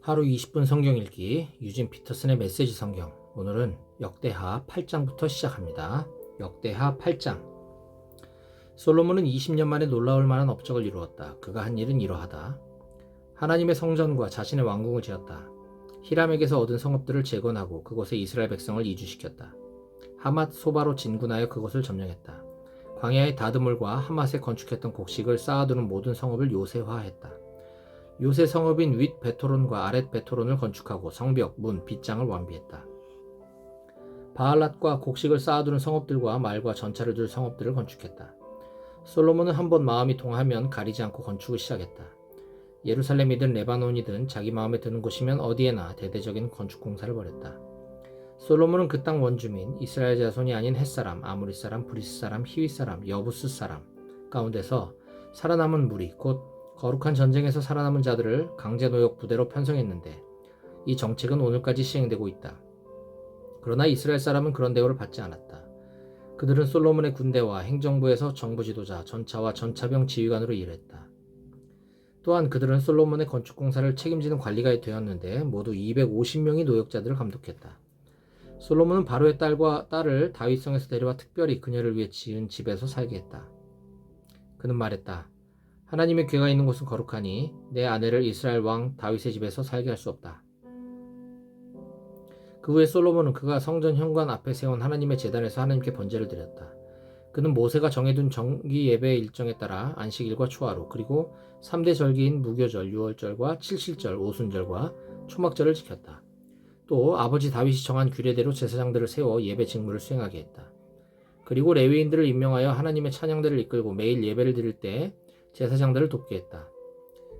하루 20분 성경 읽기 유진 피터슨의 메시지 성경. 오늘은 역대하 8장부터 시작합니다. 역대하 8장. 솔로몬은 20년 만에 놀라울 만한 업적을 이루었다. 그가 한 일은 이러하다. 하나님의 성전과 자신의 왕궁을 지었다. 히람에게서 얻은 성읍들을 재건하고 그곳에 이스라엘 백성을 이주시켰다. 하맛 소바로 진군하여 그곳을 점령했다. 광야의 다드물과 하맛에 건축했던 곡식을 쌓아두는 모든 성읍을 요새화했다. 요새 성읍인 윗 베토론과 아랫 베토론을 건축하고 성벽, 문, 빗장을 완비했다. 바알랏과 곡식을 쌓아두는 성읍들과 말과 전차를 둘 성읍들을 건축했다. 솔로몬은 한번 마음이 동하면 가리지 않고 건축을 시작했다. 예루살렘이든 레바논이든 자기 마음에 드는 곳이면 어디에나 대대적인 건축 공사를 벌였다. 솔로몬은 그 땅 원주민, 이스라엘 자손이 아닌 헷사람, 아모리 사람, 브리스 사람, 히윗 사람, 여부스 사람 가운데서 살아남은 무리, 곧 거룩한 전쟁에서 살아남은 자들을 강제노역 부대로 편성했는데 이 정책은 오늘까지 시행되고 있다. 그러나 이스라엘 사람은 그런 대우를 받지 않았다. 그들은 솔로몬의 군대와 행정부에서 정부 지도자, 전차와 전차병 지휘관으로 일했다. 또한 그들은 솔로몬의 건축 공사를 책임지는 관리가 되었는데 모두 250명의 노역자들을 감독했다. 솔로몬은 바로의 딸을 다윗성에서 데려와 특별히 그녀를 위해 지은 집에서 살게 했다. 그는 말했다. 하나님의 궤가 있는 곳은 거룩하니 내 아내를 이스라엘 왕 다윗의 집에서 살게 할 수 없다. 그 후에 솔로몬은 그가 성전 현관 앞에 세운 하나님의 제단에서 하나님께 번제를 드렸다. 그는 모세가 정해둔 정기 예배 일정에 따라 안식일과 초하루 그리고 3대 절기인 무교절, 유월절과 칠실절, 오순절과 초막절을 지켰다. 또 아버지 다윗이 정한 규례대로 제사장들을 세워 예배 직무를 수행하게 했다. 그리고 레위인들을 임명하여 하나님의 찬양들을 이끌고 매일 예배를 드릴 때 제사장들을 돕게 했다.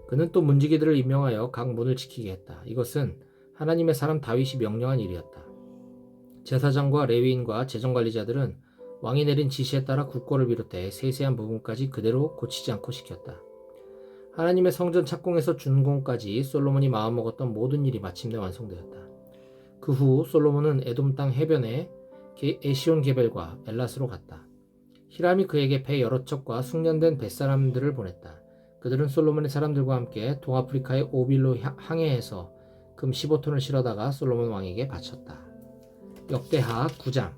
그는 또 문지기들을 임명하여 각 문을 지키게 했다. 이것은 하나님의 사람 다윗이 명령한 일이었다. 제사장과 레위인과 재정관리자들은 왕이 내린 지시에 따라 국고를 비롯해 세세한 부분까지 그대로 고치지 않고 지켰다. 하나님의 성전 착공에서 준공까지 솔로몬이 마음먹었던 모든 일이 마침내 완성되었다. 그 후 솔로몬은 에돔 땅 해변에 에시온 게벨과 엘라스로 갔다. 히람이 그에게 배 여러 척과 숙련된 뱃사람들을 보냈다. 그들은 솔로몬의 사람들과 함께 동아프리카의 오빌로 항해해서 금 15톤을 실어다가 솔로몬 왕에게 바쳤다. 역대하 9장.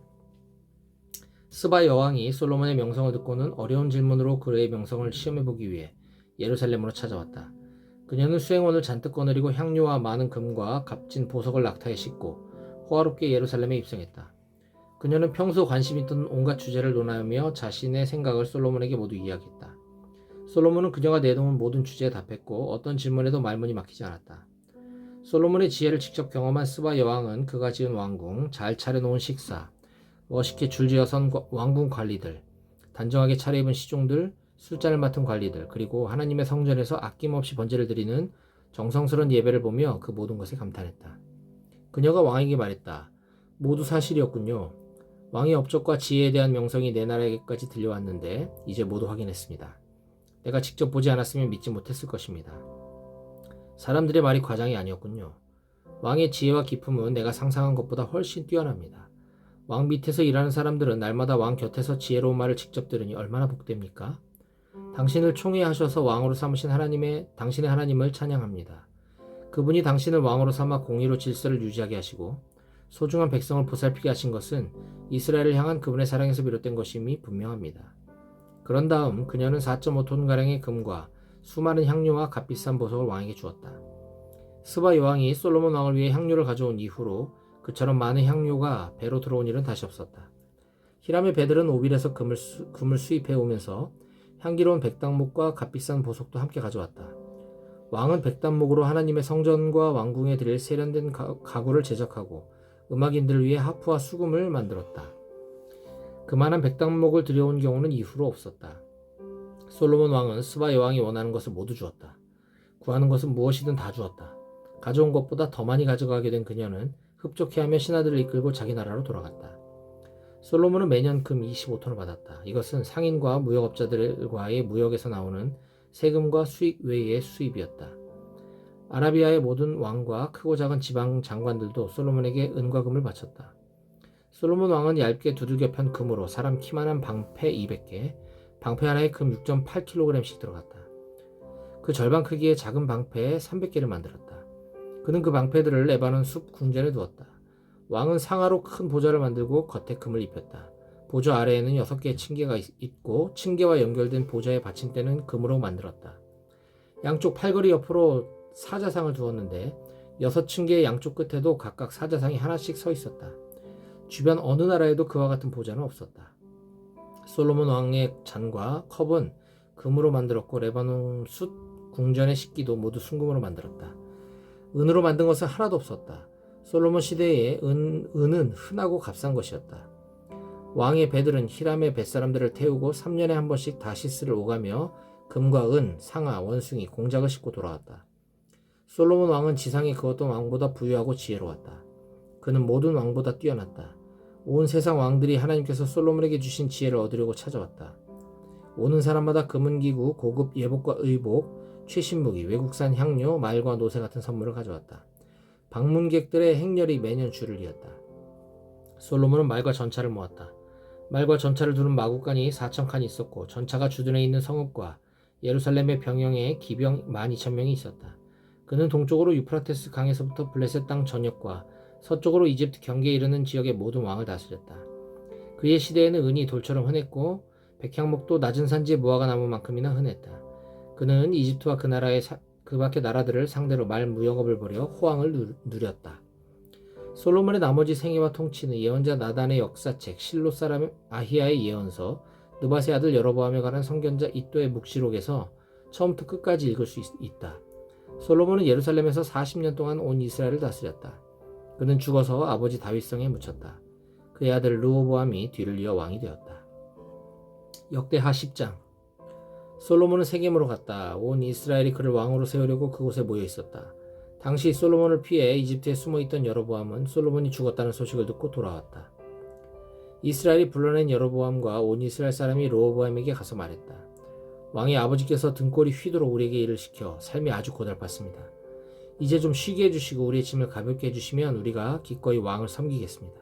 스바 여왕이 솔로몬의 명성을 듣고는 어려운 질문으로 그의 명성을 시험해보기 위해 예루살렘으로 찾아왔다. 그녀는 수행원을 잔뜩 거느리고 향료와 많은 금과 값진 보석을 낙타에 싣고 호화롭게 예루살렘에 입성했다. 그녀는 평소 관심 있던 온갖 주제를 논하며 자신의 생각을 솔로몬에게 모두 이야기했다. 솔로몬은 그녀가 내놓은 모든 주제에 답했고 어떤 질문에도 말문이 막히지 않았다. 솔로몬의 지혜를 직접 경험한 스바 여왕은 그가 지은 왕궁, 잘 차려놓은 식사, 멋있게 줄지어 선 왕궁 관리들, 단정하게 차려입은 시종들, 술잔을 맡은 관리들, 그리고 하나님의 성전에서 아낌없이 번제를 드리는 정성스러운 예배를 보며 그 모든 것에 감탄했다. 그녀가 왕에게 말했다. 모두 사실이었군요. 왕의 업적과 지혜에 대한 명성이 내 나라에게까지 들려왔는데 이제 모두 확인했습니다. 내가 직접 보지 않았으면 믿지 못했을 것입니다. 사람들의 말이 과장이 아니었군요. 왕의 지혜와 기품은 내가 상상한 것보다 훨씬 뛰어납니다. 왕 밑에서 일하는 사람들은 날마다 왕 곁에서 지혜로운 말을 직접 들으니 얼마나 복됩니까? 당신을 총회하셔서 왕으로 삼으신 당신의 하나님을 찬양합니다. 그분이 당신을 왕으로 삼아 공의로 질서를 유지하게 하시고 소중한 백성을 보살피게 하신 것은 이스라엘을 향한 그분의 사랑에서 비롯된 것임이 분명합니다. 그런 다음 그녀는 4.5톤가량의 금과 수많은 향료와 값비싼 보석을 왕에게 주었다. 스바 여왕이 솔로몬 왕을 위해 향료를 가져온 이후로 그처럼 많은 향료가 배로 들어온 일은 다시 없었다. 히람의 배들은 오빌에서 금을 수입해 오면서 향기로운 백당목과 값비싼 보석도 함께 가져왔다. 왕은 백당목으로 하나님의 성전과 왕궁에 드릴 세련된 가구를 제작하고 음악인들을 위해 하프와 수금을 만들었다. 그만한 백당목을 들여온 경우는 이후로 없었다. 솔로몬 왕은 스바 여왕이 원하는 것을 모두 주었다. 구하는 것은 무엇이든 다 주었다. 가져온 것보다 더 많이 가져가게 된 그녀는 흡족해하며 신하들을 이끌고 자기 나라로 돌아갔다. 솔로몬은 매년 금 25톤을 받았다. 이것은 상인과 무역업자들과의 무역에서 나오는 세금과 수익 외의 수입이었다. 아라비아의 모든 왕과 크고 작은 지방 장관들도 솔로몬에게 은과 금을 바쳤다. 솔로몬 왕은 얇게 두들겨 편 금으로 사람 키만한 방패 200개, 방패 하나에 금 6.8kg씩 들어갔다. 그 절반 크기의 작은 방패에 300개를 만들었다. 그는 그 방패들을 레바논 숲 궁전에 두었다. 왕은 상하로 큰 보좌를 만들고 겉에 금을 입혔다. 보좌 아래에는 6개의 층계가 있고 층계와 연결된 보좌의 받침대는 금으로 만들었다. 양쪽 팔걸이 옆으로 사자상을 두었는데 6층계의 양쪽 끝에도 각각 사자상이 하나씩 서 있었다. 주변 어느 나라에도 그와 같은 보좌는 없었다. 솔로몬 왕의 잔과 컵은 금으로 만들었고 레바논 숲 궁전의 식기도 모두 순금으로 만들었다. 은으로 만든 것은 하나도 없었다. 솔로몬 시대에 은은 흔하고 값싼 것이었다. 왕의 배들은 히람의 뱃사람들을 태우고 3년에 한 번씩 다시스를 오가며 금과 은, 상아, 원숭이, 공작을 싣고 돌아왔다. 솔로몬 왕은 지상의 그 어떤 왕보다 부유하고 지혜로웠다. 그는 모든 왕보다 뛰어났다. 온 세상 왕들이 하나님께서 솔로몬에게 주신 지혜를 얻으려고 찾아왔다. 오는 사람마다 금은기구, 고급 예복과 의복, 최신 무기, 외국산 향료, 말과 노새 같은 선물을 가져왔다. 방문객들의 행렬이 매년 줄을 이었다. 솔로몬은 말과 전차를 모았다. 말과 전차를 두는 마구간이 4,000칸이 있었고 전차가 주둔해 있는 성읍과 예루살렘의 병영에 기병 12,000명이 있었다. 그는 동쪽으로 유프라테스 강에서부터 블레셋 땅 전역과 서쪽으로 이집트 경계에 이르는 지역의 모든 왕을 다스렸다. 그의 시대에는 은이 돌처럼 흔했고 백향목도 낮은 산지에 무화과 나무만큼이나 흔했다. 그는 이집트와 그 밖의 나라들을 상대로 말 무역업을 벌여 호황을 누렸다. 솔로몬의 나머지 생애와 통치는 예언자 나단의 역사책, 실로 사람 아히야의 예언서, 느밧의 아들 여로보암에 관한 선견자 이도의 묵시록에서 처음부터 끝까지 읽을 수 있다. 솔로몬은 예루살렘에서 40년 동안 온 이스라엘을 다스렸다. 그는 죽어서 아버지 다윗성에 묻혔다. 그의 아들 르호보암이 뒤를 이어 왕이 되었다. 역대하 10장. 솔로몬은 세겜으로 갔다. 온 이스라엘이 그를 왕으로 세우려고 그곳에 모여 있었다. 당시 솔로몬을 피해 이집트에 숨어있던 여로보암은 솔로몬이 죽었다는 소식을 듣고 돌아왔다. 이스라엘이 불러낸 여로보암과 온 이스라엘 사람이 르호보암에게 가서 말했다. 왕의 아버지께서 등골이 휘도록 우리에게 일을 시켜 삶이 아주 고달팠습니다. 이제 좀 쉬게 해주시고 우리의 짐을 가볍게 해주시면 우리가 기꺼이 왕을 섬기겠습니다.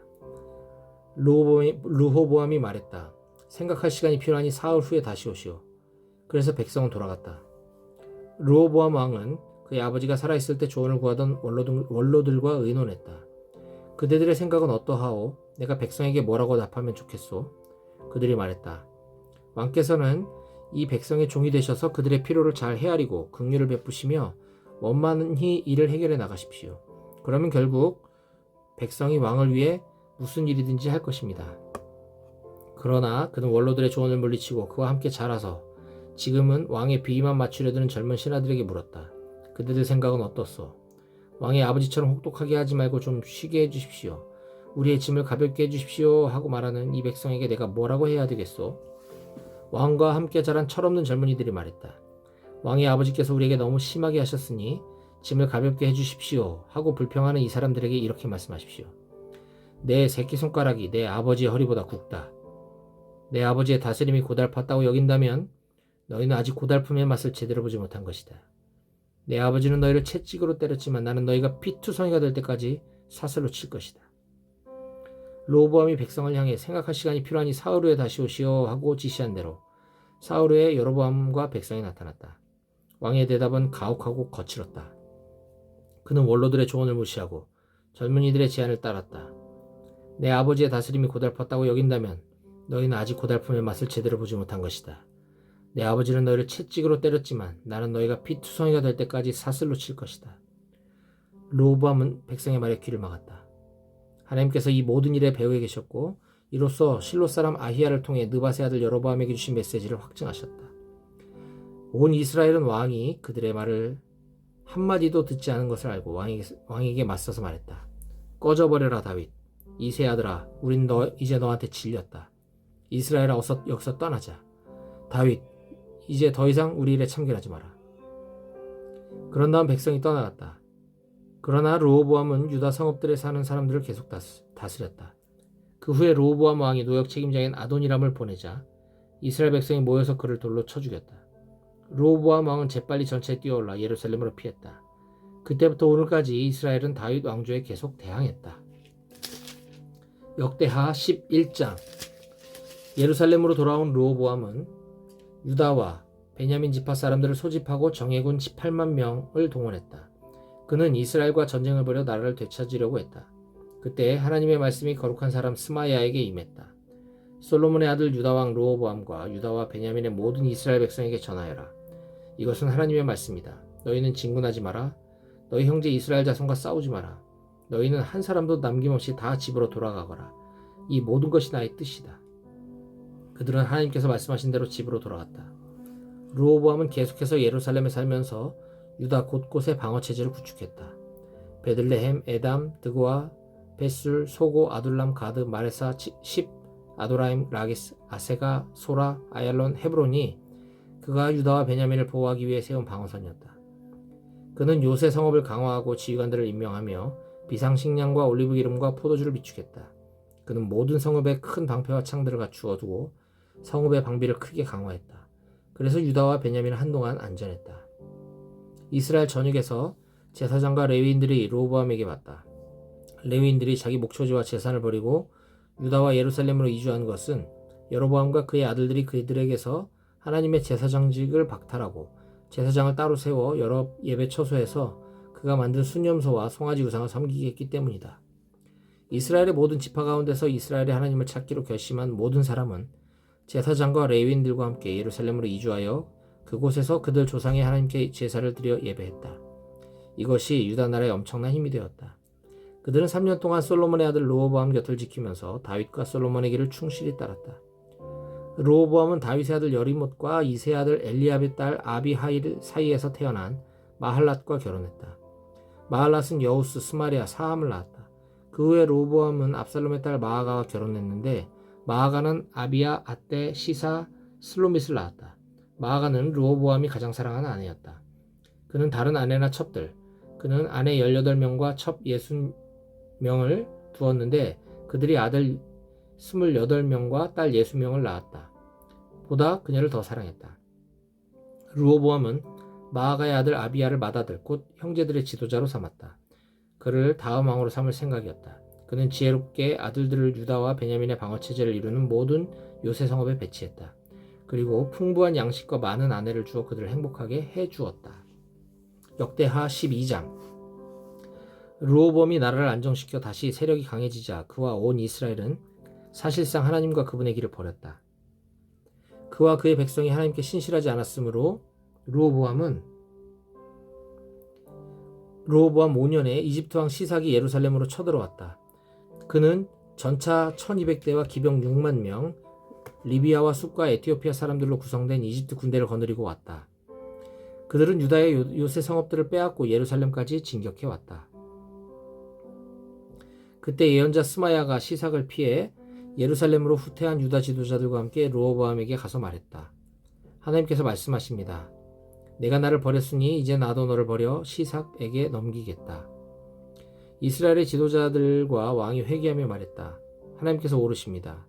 르호보암이 말했다. 생각할 시간이 필요하니 사흘 후에 다시 오시오. 그래서 백성은 돌아갔다. 르호보암 왕은 그의 아버지가 살아있을 때 조언을 구하던 원로들과 의논했다. 그대들의 생각은 어떠하오? 내가 백성에게 뭐라고 답하면 좋겠소? 그들이 말했다. 왕께서는 이 백성의 종이 되셔서 그들의 필요를 잘 헤아리고 긍휼을 베푸시며 원만히 일을 해결해 나가십시오. 그러면 결국 백성이 왕을 위해 무슨 일이든지 할 것입니다. 그러나 그는 원로들의 조언을 물리치고 그와 함께 자라서 지금은 왕의 비위만 맞추려 드는 젊은 신하들에게 물었다. 그대들 생각은 어떻소? 왕의 아버지처럼 혹독하게 하지 말고 좀 쉬게 해주십시오. 우리의 짐을 가볍게 해주십시오 하고 말하는 이 백성에게 내가 뭐라고 해야 되겠소? 왕과 함께 자란 철없는 젊은이들이 말했다. 왕의 아버지께서 우리에게 너무 심하게 하셨으니 짐을 가볍게 해주십시오 하고 불평하는 이 사람들에게 이렇게 말씀하십시오. 내 새끼손가락이 내 아버지의 허리보다 굵다. 내 아버지의 다스림이 고달팠다고 여긴다면 너희는 아직 고달픔의 맛을 제대로 보지 못한 것이다. 내 아버지는 너희를 채찍으로 때렸지만 나는 너희가 피투성이가 될 때까지 사슬로 칠 것이다. 르호보암이 백성을 향해 생각할 시간이 필요하니 사흘 후에 다시 오시오 하고 지시한 대로 사흘 후에 여로보암과 백성이 나타났다. 왕의 대답은 가혹하고 거칠었다. 그는 원로들의 조언을 무시하고 젊은이들의 제안을 따랐다. 내 아버지의 다스림이 고달팠다고 여긴다면 너희는 아직 고달픔의 맛을 제대로 보지 못한 것이다. 내 아버지는 너희를 채찍으로 때렸지만 나는 너희가 피투성이가 될 때까지 사슬로 칠 것이다. 르호보암은 백성의 말에 귀를 막았다. 하나님께서 이 모든 일에 배후에 계셨고 이로써 실로 사람 아히야를 통해 느밧의 아들 여로보암에게 주신 메시지를 확증하셨다. 온 이스라엘은 왕이 그들의 말을 한마디도 듣지 않은 것을 알고 왕에게 맞서서 말했다. 꺼져버려라 다윗. 이새 아들아, 우린 이제 너한테 질렸다. 이스라엘아, 어서 여기서 떠나자. 다윗, 이제 더 이상 우리 일에 참견하지 마라. 그런 다음 백성이 떠나갔다. 그러나 르호보암은 유다 성읍들에 사는 사람들을 계속 다스렸다. 그 후에 르호보암 왕이 노역 책임자인 아도니람을 보내자 이스라엘 백성이 모여서 그를 돌로 쳐 죽였다. 르호보암 왕은 재빨리 전차에 뛰어올라 예루살렘으로 피했다. 그때부터 오늘까지 이스라엘은 다윗 왕조에 계속 대항했다. 역대하 11장. 예루살렘으로 돌아온 르호보암은 유다와 베냐민 지파 사람들을 소집하고 정예군 18만 명을 동원했다. 그는 이스라엘과 전쟁을 벌여 나라를 되찾으려고 했다. 그때 하나님의 말씀이 거룩한 사람 스마야에게 임했다. 솔로몬의 아들 유다왕 르호보암과 유다와 베냐민의 모든 이스라엘 백성에게 전하여라. 이것은 하나님의 말씀이다. 너희는 진군하지 마라. 너희 형제 이스라엘 자손과 싸우지 마라. 너희는 한 사람도 남김없이 다 집으로 돌아가거라. 이 모든 것이 나의 뜻이다. 그들은 하나님께서 말씀하신 대로 집으로 돌아갔다. 르호보암은 계속해서 예루살렘에 살면서 유다 곳곳에 방어체제를 구축했다. 베들레헴, 에담, 드고아, 벳술, 소고, 아둘람, 가드, 마레사, 십, 아도라임, 라기스, 아세가, 소라, 아얄론, 헤브론이 그가 유다와 베냐민을 보호하기 위해 세운 방어선이었다. 그는 요새 성읍을 강화하고 지휘관들을 임명하며 비상식량과 올리브 기름과 포도주를 비축했다. 그는 모든 성읍에 큰 방패와 창들을 갖추어 두고 성읍의 방비를 크게 강화했다. 그래서 유다와 베냐민은 한동안 안전했다. 이스라엘 전역에서 제사장과 레위인들이 르호보암에게 왔다. 레위인들이 자기 목초지와 재산을 버리고 유다와 예루살렘으로 이주한 것은 여로보암과 그의 아들들이 그들에게서 하나님의 제사장직을 박탈하고 제사장을 따로 세워 여러 예배 처소에서 그가 만든 순념소와 송아지 우상을 섬기게 했기 때문이다. 이스라엘의 모든 지파 가운데서 이스라엘의 하나님을 찾기로 결심한 모든 사람은 제사장과 레위인들과 함께 예루살렘으로 이주하여 그곳에서 그들 조상의 하나님께 제사를 드려 예배했다. 이것이 유다 나라의 엄청난 힘이 되었다. 그들은 3년 동안 솔로몬의 아들 르호보암 곁을 지키면서 다윗과 솔로몬의 길을 충실히 따랐다. 르호보암은 다윗의 아들 여리못과 이세의 아들 엘리압의 딸 아비하일 사이에서 태어난 마할랏과 결혼했다. 마할랏은 여우스, 스마리아, 사함을 낳았다. 그 후에 르호보암은 압살롬의 딸 마아가와 결혼했는데 마아가는 아비야, 아떼, 시사, 슬로밋을 낳았다. 마아가는 르호보암이 가장 사랑하는 아내였다. 그는 다른 아내나 첩들, 그는 아내 18명과 첩 60명을 두었는데 그들이 아들 28명과 딸 60명을 낳았다. 보다 그녀를 더 사랑했다. 르호보암은 마아가의 아들 아비야를 맏아들 곧 형제들의 지도자로 삼았다. 그를 다음 왕으로 삼을 생각이었다. 그는 지혜롭게 아들들을 유다와 베냐민의 방어체제를 이루는 모든 요새 성읍에 배치했다. 그리고 풍부한 양식과 많은 아내를 주어 그들을 행복하게 해주었다. 역대하 12장. 르호보암이 나라를 안정시켜 다시 세력이 강해지자 그와 온 이스라엘은 사실상 하나님과 그분의 길을 버렸다. 그와 그의 백성이 하나님께 신실하지 않았으므로 르호보암 5년에 이집트 왕 시삭이 예루살렘으로 쳐들어왔다. 그는 전차 1200대와 기병 6만 명, 리비아와 숲과 에티오피아 사람들로 구성된 이집트 군대를 거느리고 왔다. 그들은 유다의 요새 성읍들을 빼앗고 예루살렘까지 진격해왔다. 그때 예언자 스마야가 시삭을 피해 예루살렘으로 후퇴한 유다 지도자들과 함께 르호보암에게 가서 말했다. 하나님께서 말씀하십니다. 내가 나를 버렸으니 이제 나도 너를 버려 시삭에게 넘기겠다. 이스라엘의 지도자들과 왕이 회개하며 말했다. 하나님께서 오르십니다.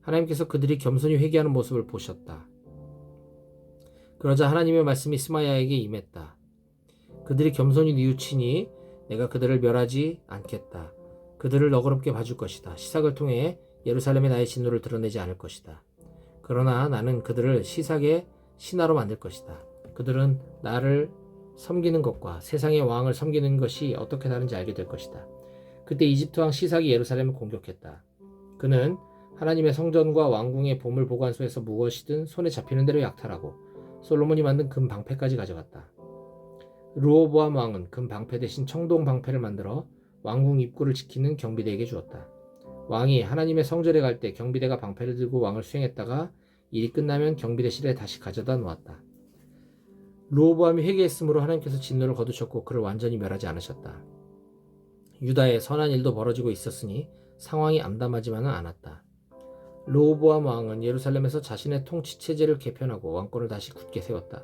하나님께서 그들이 겸손히 회개하는 모습을 보셨다. 그러자 하나님의 말씀이 스마야에게 임했다. 그들이 겸손히 뉘우치니 내가 그들을 멸하지 않겠다. 그들을 너그럽게 봐줄 것이다. 시삭을 통해 예루살렘에 나의 진노를 드러내지 않을 것이다. 그러나 나는 그들을 시삭의 신하로 만들 것이다. 그들은 나를 섬기는 것과 세상의 왕을 섬기는 것이 어떻게 다른지 알게 될 것이다. 그때 이집트 왕 시삭이 예루살렘을 공격했다. 그는 하나님의 성전과 왕궁의 보물 보관소에서 무엇이든 손에 잡히는 대로 약탈하고 솔로몬이 만든 금 방패까지 가져갔다. 르호보암 왕은 금 방패 대신 청동 방패를 만들어 왕궁 입구를 지키는 경비대에게 주었다. 왕이 하나님의 성전에 갈 때 경비대가 방패를 들고 왕을 수행했다가 일이 끝나면 경비대실에 다시 가져다 놓았다. 르호보암이 회개했으므로 하나님께서 진노를 거두셨고 그를 완전히 멸하지 않으셨다. 유다에 선한 일도 벌어지고 있었으니 상황이 암담하지만은 않았다. 르호보암 왕은 예루살렘에서 자신의 통치 체제를 개편하고 왕권을 다시 굳게 세웠다.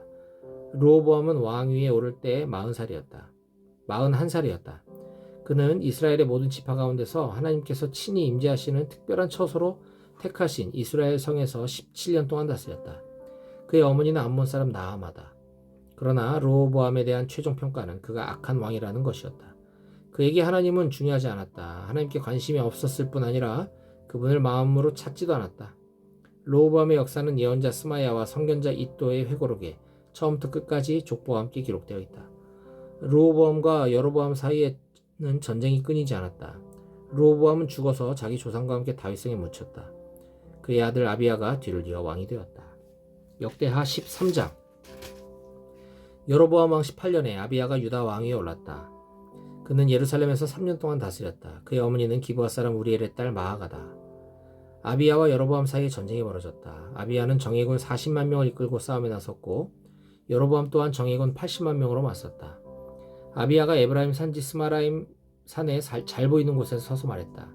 르호보암은 왕위에 오를 때 41살이었다. 그는 이스라엘의 모든 지파 가운데서 하나님께서 친히 임재하시는 특별한 처소로 택하신 이스라엘 성에서 17년 동안 다스렸다. 그의 어머니는 암몬 사람 나아마다. 그러나 르호보암에 대한 최종 평가는 그가 악한 왕이라는 것이었다. 그에게 하나님은 중요하지 않았다. 하나님께 관심이 없었을 뿐 아니라 그분을 마음으로 찾지도 않았다. 르호보암의 역사는 예언자 스마야와 선견자 이도의 회고록에 처음부터 끝까지 족보와 함께 기록되어 있다. 르호보암과 여로보암 사이에는 전쟁이 끊이지 않았다. 르호보암은 죽어서 자기 조상과 함께 다윗성에 묻혔다. 그의 아들 아비야가 뒤를 이어 왕이 되었다. 역대하 13장. 여로보암 왕 18년에 아비야가 유다 왕위에 올랐다. 그는 예루살렘에서 3년 동안 다스렸다. 그의 어머니는 기브아 사람 우리엘의 딸 마아가다. 아비야와 여로보암 사이에 전쟁이 벌어졌다. 아비야는 정예군 40만 명을 이끌고 싸움에 나섰고 여로보암 또한 정예군 80만 명으로 맞섰다. 아비야가 에브라임 산지 스마라임 산에 잘 보이는 곳에서 서서 말했다.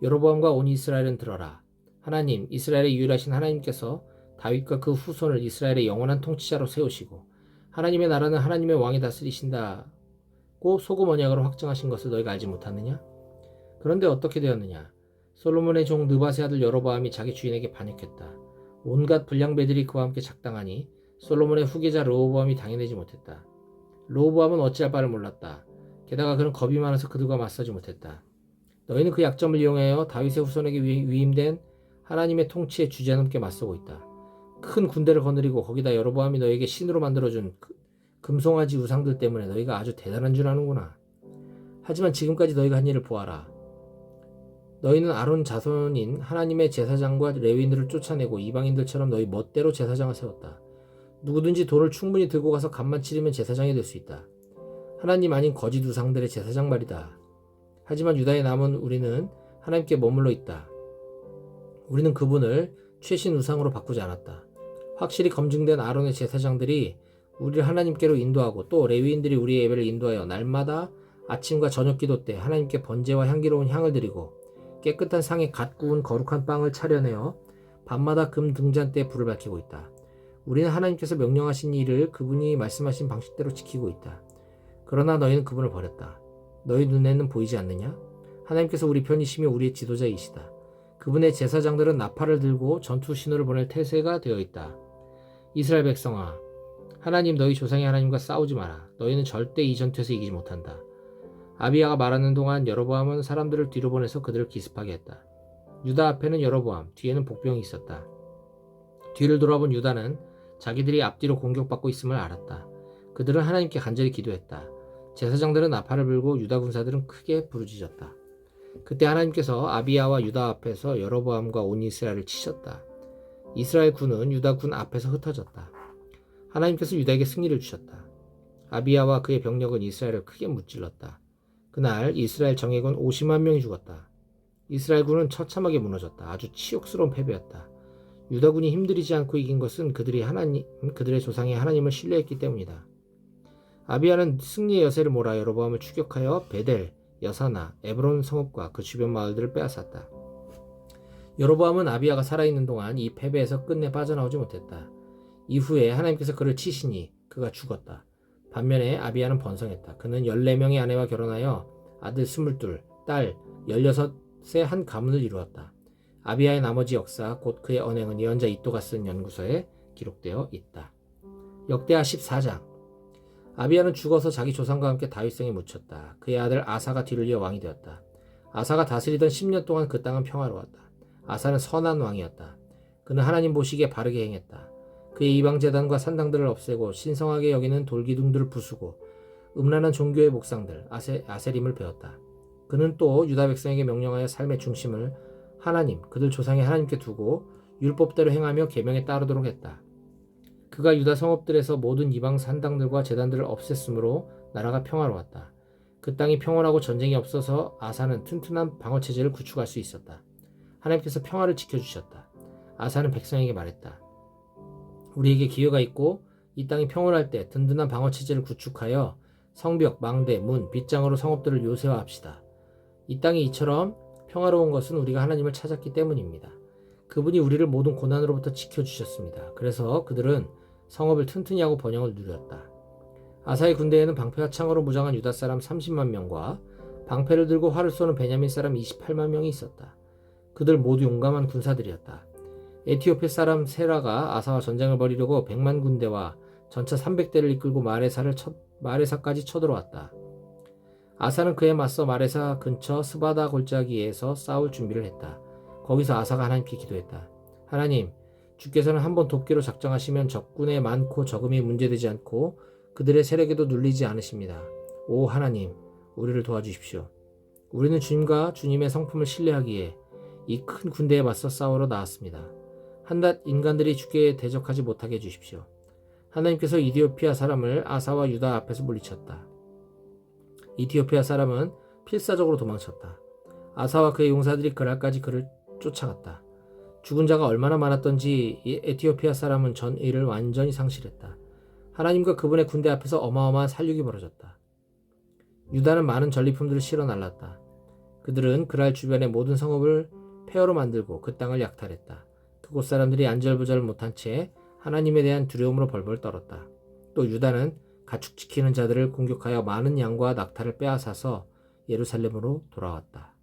여로보암과 온 이스라엘은 들어라. 하나님, 이스라엘의 유일하신 하나님께서 다윗과 그 후손을 이스라엘의 영원한 통치자로 세우시고 하나님의 나라는 하나님의 왕이 다스리신다고 소금 언약으로 확정하신 것을 너희가 알지 못하느냐? 그런데 어떻게 되었느냐? 솔로몬의 종 느밧의 아들 여로보암이 자기 주인에게 반역했다. 온갖 불량배들이 그와 함께 작당하니 솔로몬의 후계자 르호보암이 당해내지 못했다. 르호보암은 어찌할 바를 몰랐다. 게다가 그는 겁이 많아서 그들과 맞서지 못했다. 너희는 그 약점을 이용하여 다윗의 후손에게 위임된 하나님의 통치에 주제넘게 맞서고 있다. 큰 군대를 거느리고 거기다 여로보암이 너에게 신으로 만들어준 금송아지 우상들 때문에 너희가 아주 대단한 줄 아는구나. 하지만 지금까지 너희가 한 일을 보아라. 너희는 아론 자손인 하나님의 제사장과 레위인들을 쫓아내고 이방인들처럼 너희 멋대로 제사장을 세웠다. 누구든지 돈을 충분히 들고 가서 값만 치르면 제사장이 될 수 있다. 하나님 아닌 거짓 우상들의 제사장 말이다. 하지만 유다에 남은 우리는 하나님께 머물러 있다. 우리는 그분을 최신 우상으로 바꾸지 않았다. 확실히 검증된 아론의 제사장들이 우리를 하나님께로 인도하고 또 레위인들이 우리의 예배를 인도하여 날마다 아침과 저녁 기도 때 하나님께 번제와 향기로운 향을 드리고 깨끗한 상에 갓 구운 거룩한 빵을 차려내어 밤마다 금 등잔대에 불을 밝히고 있다. 우리는 하나님께서 명령하신 일을 그분이 말씀하신 방식대로 지키고 있다. 그러나 너희는 그분을 버렸다. 너희 눈에는 보이지 않느냐? 하나님께서 우리 편이시며 우리의 지도자이시다. 그분의 제사장들은 나팔을 들고 전투 신호를 보낼 태세가 되어 있다. 이스라엘 백성아, 하나님 너희 조상의 하나님과 싸우지 마라. 너희는 절대 이 전투에서 이기지 못한다. 아비야가 말하는 동안 여로보암은 사람들을 뒤로 보내서 그들을 기습하게 했다. 유다 앞에는 여로보암, 뒤에는 복병이 있었다. 뒤를 돌아본 유다는 자기들이 앞뒤로 공격받고 있음을 알았다. 그들은 하나님께 간절히 기도했다. 제사장들은 나팔을 불고 유다 군사들은 크게 부르짖었다. 그때 하나님께서 아비야와 유다 앞에서 여로보암과 온 이스라엘을 치셨다. 이스라엘 군은 유다 군 앞에서 흩어졌다. 하나님께서 유다에게 승리를 주셨다. 아비야와 그의 병력은 이스라엘을 크게 무찔렀다. 그날 이스라엘 정예군 50만 명이 죽었다. 이스라엘 군은 처참하게 무너졌다. 아주 치욕스러운 패배였다. 유다 군이 힘들이지 않고 이긴 것은 그들의 조상의 하나님을 신뢰했기 때문이다. 아비야는 승리의 여세를 몰아 여로보암을 추격하여 베델, 여사나, 에브론 성읍과 그 주변 마을들을 빼앗았다. 여로보암은 아비야가 살아있는 동안 이 패배에서 끝내 빠져나오지 못했다. 이후에 하나님께서 그를 치시니 그가 죽었다. 반면에 아비야는 번성했다. 그는 14명의 아내와 결혼하여 아들 22, 딸 16의 한 가문을 이루었다. 아비야의 나머지 역사, 곧 그의 언행은 예언자 이또가 쓴 연구서에 기록되어 있다. 역대하 14장. 아비야는 죽어서 자기 조상과 함께 다윗성에 묻혔다. 그의 아들 아사가 뒤를 이어 왕이 되었다. 아사가 다스리던 10년 동안 그 땅은 평화로웠다. 아사는 선한 왕이었다. 그는 하나님 보시기에 바르게 행했다. 그의 이방제단과 산당들을 없애고 신성하게 여기는 돌기둥들을 부수고 음란한 종교의 목상들 아세림을 베었다. 그는 또 유다 백성에게 명령하여 삶의 중심을 하나님, 그들 조상의 하나님께 두고 율법대로 행하며 계명에 따르도록 했다. 그가 유다 성읍들에서 모든 이방 산당들과 제단들을 없앴으므로 나라가 평화로웠다. 그 땅이 평온하고 전쟁이 없어서 아사는 튼튼한 방어체제를 구축할 수 있었다. 하나님께서 평화를 지켜주셨다. 아사는 백성에게 말했다. 우리에게 기회가 있고 이 땅이 평온할 때 든든한 방어체제를 구축하여 성벽, 망대, 문, 빗장으로 성읍들을 요새화합시다. 이 땅이 이처럼 평화로운 것은 우리가 하나님을 찾았기 때문입니다. 그분이 우리를 모든 고난으로부터 지켜주셨습니다. 그래서 그들은 성읍을 튼튼히 하고 번영을 누렸다. 아사의 군대에는 방패와 창으로 무장한 유다 사람 30만 명과 방패를 들고 활을 쏘는 베냐민 사람 28만 명이 있었다. 그들 모두 용감한 군사들이었다. 에티오피아 사람 세라가 아사와 전쟁을 벌이려고 100만 군대와 전차 300대를 이끌고 마레사까지 쳐들어왔다. 아사는 그에 맞서 마레사 근처 스바다 골짜기에서 싸울 준비를 했다. 거기서 아사가 하나님께 기도했다. 하나님, 주께서는 한번 돕기로 작정하시면 적군의 많고 적음이 문제되지 않고 그들의 세력에도 눌리지 않으십니다. 오 하나님, 우리를 도와주십시오. 우리는 주님과 주님의 성품을 신뢰하기에 이 큰 군대에 맞서 싸우러 나왔습니다. 한낱 인간들이 주께 대적하지 못하게 해주십시오. 하나님께서 이디오피아 사람을 아사와 유다 앞에서 물리쳤다. 이디오피아 사람은 필사적으로 도망쳤다. 아사와 그의 용사들이 그날까지 그를 쫓아갔다. 죽은 자가 얼마나 많았던지 에티오피아 사람은 전의를 완전히 상실했다. 하나님과 그분의 군대 앞에서 어마어마한 살육이 벌어졌다. 유다는 많은 전리품들을 실어 날랐다. 그들은 그날 주변의 모든 성읍을 폐허로 만들고 그 땅을 약탈했다. 그곳 사람들이 안절부절 못한 채 하나님에 대한 두려움으로 벌벌 떨었다. 또 유다는 가축 지키는 자들을 공격하여 많은 양과 낙타를 빼앗아서 예루살렘으로 돌아왔다.